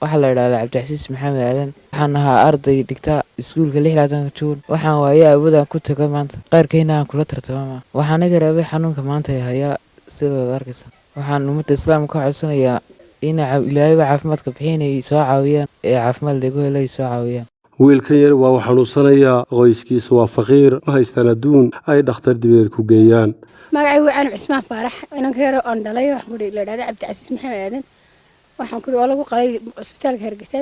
waxaa la yidhahdaa Cabdicasiis Maxamed Aadan. Waxaan ahaa arday dhigta iskuulka 16 Juun. Waxaan waaye awoodaan ku tago maanta. Qaarkayna aan kula tartama. Waxaan naga rabay xanuunka maanta hayaa sidoo arkaysa. Waxaan ummadda Islaamka ka codsanayaa in Ilaahay caafimaadka bixinay soo caawiyaan ee caafimaad lagu helay soo caawiyaan. wiilkan yar waa xanuunsanayaa qoyskiisa waa faqiir ma haystaan adduun ay dhakhtar dibadeed ku geeyaan. magacaygu waxaan Cismaan Faarax inanka yar oo dhalay wax guri la yiraahdo Cabdicasiis Maxamed Aadan. waxaan ku lagu qalay isbitaalka Hargeysa.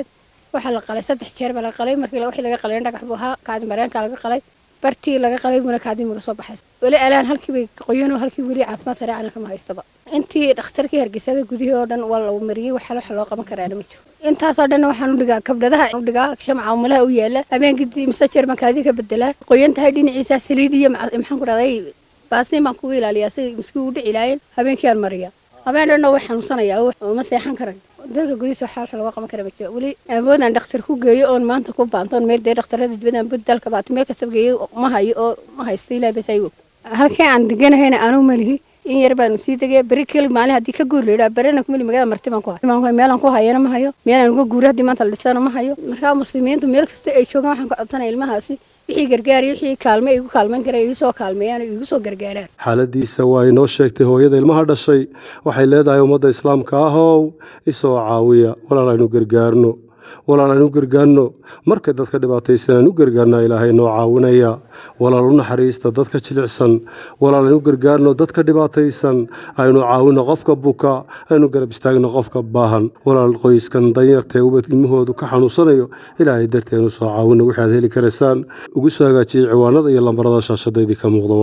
waxa la qalay 3 jeer baa la qalay markii wixii laga qalay dhagax buu ahaa kaadi mareenka laga qalay bartii laga qalay muna kaadi muga soo baxay wali alaan halkii bay qoyeen oo halkii wali caafimaad sare aan kama haystaba intii dhakhtarkii Hargeysa gudihii oo dhan waa loo mariyay waxa loo qaban karaa ma jiro intaas oo dhan waxaan u dhigaa kabdhadaha u dhigaa shamca umalaha u yaala habeenkii masajeer ma kaadi ka bedela qoyantahay dhinaciisa saliid iyo maxaan ku raday baasni ma ku ilaaliyaa si miski u dhici laayeen habeenkii aan mariya habeenna waxaan xanuunsanayaa oo ma seexan karay dalka gudihiisa waxa loo qaban karaa ma jiro wali awoodaan dhakhtar ku geeyo oo maanta ku baantoon meel dhakhtarada dibadda dalka baad meel ka sabgeeyo ma hayo oo ma haysto ilaa bas ayuu halkii aan deganahayna aanu malihi in yar baan sii degay bari kale maalin hadii ka guur leeyahay barana kuma magaalada marti baan ku hayo meelan ku hayana ma hayo meelan uga guur hadii maanta la dhisana ma hayo marka muslimiintu meel kasta ay joogaan waxaan ka codsanayaa ilmahaasi wixii gargaar iyo wixii kaalmo ay ugu kaalman karaan igu soo kaalmeeyaan igu soo gargaaraan. xaaladiisa waa inoo sheegtay hooyada ilmaha dhashay waxay leedahay ummadda islaamka ah isoo caawiya walaal aynu gargaarno marka dadka dhibaataysan aynu gargaarnaa ilaahay noo caawinaya walaal u naxariista dadka jilicsan walaal aynu gargaarno dadka dhibaataysan aynu caawino qofka buka aynu garab istaagno qofka baahan walaal qoyskan danyarta ubad ilmahoodu ka xanuunsanayo ilaahay darteenu soo caawino wixii aad heli karaysaan ugu soo hagaajiye ciwaanada iyo lambarada shaashadeedii ka muuqda.